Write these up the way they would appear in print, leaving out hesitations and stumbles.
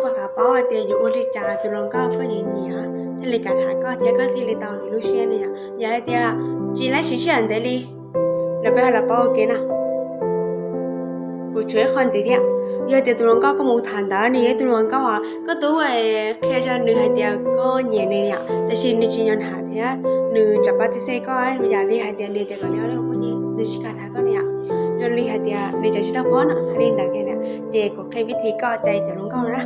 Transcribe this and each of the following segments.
ภาษาเป้าเตียอยู่อุลิจาตุลงก็เพื่อนเนี่ยที่เลยการหาก็เตียก็ที่เลยตอนลูเชียเนี่ยยายเตียจีไลชิชันเดลีแล้วไปหาละเป้าเกนะกูช่วยคนสิเดียยายเตียตุลงก็มูทันดานี่ตุลงก็ว่าก็ตัวแค่จะนึกให้เตียก็เนี่ยเนี่ยแต่ชินนี่จีนหาเตียนึกจับปฏิเสธก็อยากเรียให้เตียเนี่ยเตียก็เนี่ยเลยพวกนี้นึกชิการหาก็เนี่ยยนลีให้เตียนี่จะชิดพ้นอ่ะเรียนแต่แค่เนี่ยเจก็แค่วิธีก็ใจจะลงก็นะ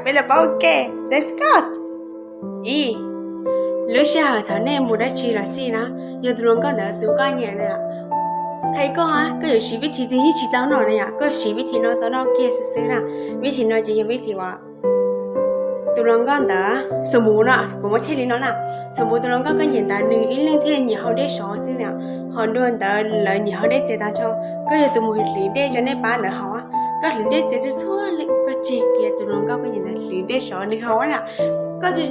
ไปละเป้าเก let's go อีลูกชายท่านเนี่ยมุดได้ชีละสินะยอดรวงก็เดินตัวกันเนี่ยเลยใครก็ฮะก็อยู่ชีวิตที่ดีชีวิตนอนเนี่ยก็ชีวิตที่นอนตอนนั้นเกี่ยสื่อนะวิธีนอนจะยังวิธีว่าตัวรองก็เดินสมมุตินะผมว่าเท่ดีนะสมมุติตัวรองก็ยังเดินหนึ่งอีกเรื่องที่เนี่ยเขาได้สอนสิเนี่ยเขาโดนเดินเลยเนี่ยเขาได้เจตนาชอบก็อยู่ตัวมือหลีได้จนได้ป้าเนอะเขาก็หลีได้เจตชั่วเลยก็เจ๊เกี่ยตัวรองก็ยังเดินหลีได้สอนในเขาเนี่ยก็จะ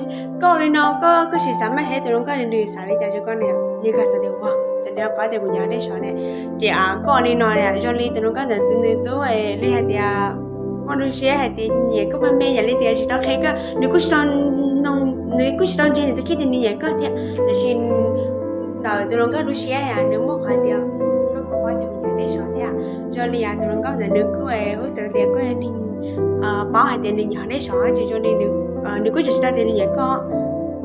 ก็เลยเนาะก็สิสามารถให้ตัวน้องก็เรียนสายแต่จะก็เนี่ยนี่ก็แสดงว่าแต่เดี๋ยวป้าเดี๋ยวคุณยายได้สอนเนี่ยเจ้าก็นี่เนาะเนี่ยจนเลยตัวน้องก็จะตื่นตัวเรียนเดียววันนี้เช้าให้เดี๋ยวเนี่ยก็มันไม่อยากเรียนเดียวชิดเอาแค่ก็นึกว่าฉันน้องนึกว่าฉันเจนตัวคิดเนี่ยก็เนี่ยแต่ชินแต่ตัวน้องก็รู้เช้าอ่ะนึกว่าคนเดียวก็ป้าเดี๋ยวคุณยายได้สอนเนี่ยจนเลยตัวน้องก็จะนึกว่ารู้สึกเดียวก็นี่ป้าให้เดี๋ยวเนี่ยได้สอนจนเลยนึกว่าจะได้เดี๋ยวนี้ก็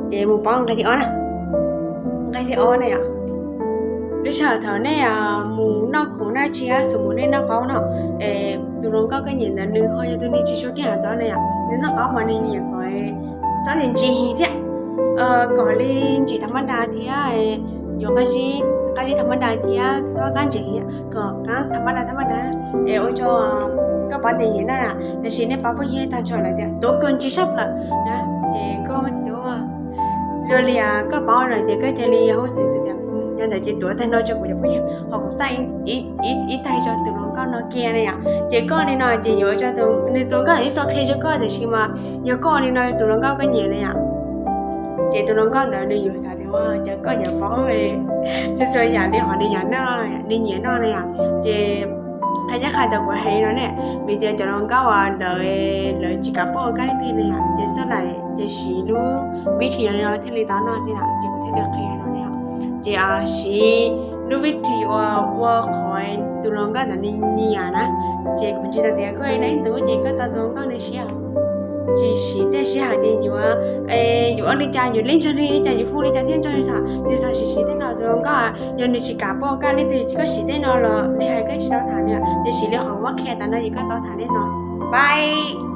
เจมูป้องไงที่อ้อนะไงที่อ้อเนี่ยลูกชายเธอเนี่ยมูนอกของน่าเชียสมมุติเนี่ยนอกเขาเนาะตัวน้องก็ก็nhìn là nữ thôiตัวนี้chỉ số cái hàng đó này à nếu nó có mà nên nhìn coi sao liền chỉ thế gọi lên chỉ thầm đa thì có cái gì thầm đa thì sao cái gì có cái thầm đa ôi cho các bạn này nó là để xin để bảo vệ ta cho lại tốt hơn chỉ sắp là đó thì có gì đó rồi là các bạn rồi thì cái chơi hỗ trợ được nên là chị tuổi thay nói cho cô bây giờ học xanh ít tay cho tụi nó kia này à chị con đi nói chị nhớ cho tụi có ít sao khi cho con thì khi mà nhớ con đi nói tụi nó cái gì này à chị tụi nó có đợi đi dù sao thì hoa chứ có nhà phó về chứ xưa giờ đi họ đi nhà nó đi nhẹ nó này à chị khai giác khai đầu của hay nó nè vì tiền cho nó có đợi chỉ cả bộ cái tiền này à chị sau này chị xí luôn biết thì nó thế lý toán nó sẽ là chị có thể được hay nó nè chị xí lúc biết thì qua khỏi tụi nó có là đi nhà nè chị cũng chỉ là tiền có ai nấy tụi chị có tao tụi nó có đi xí à chị xí để xí hàng đi nhiều dù anh đi chơi dù lên chơi đi chơi dù phu đi chơi thiên chơi thà thì thà xí thế nào tụi nó có giờ này chỉ cả bộ cái này thì chỉ có xí thế nào là đi hai cái chỉ tao thà nè thì xí lấy khoảng quắc khe tao nói gì có tao thà đấy nó bye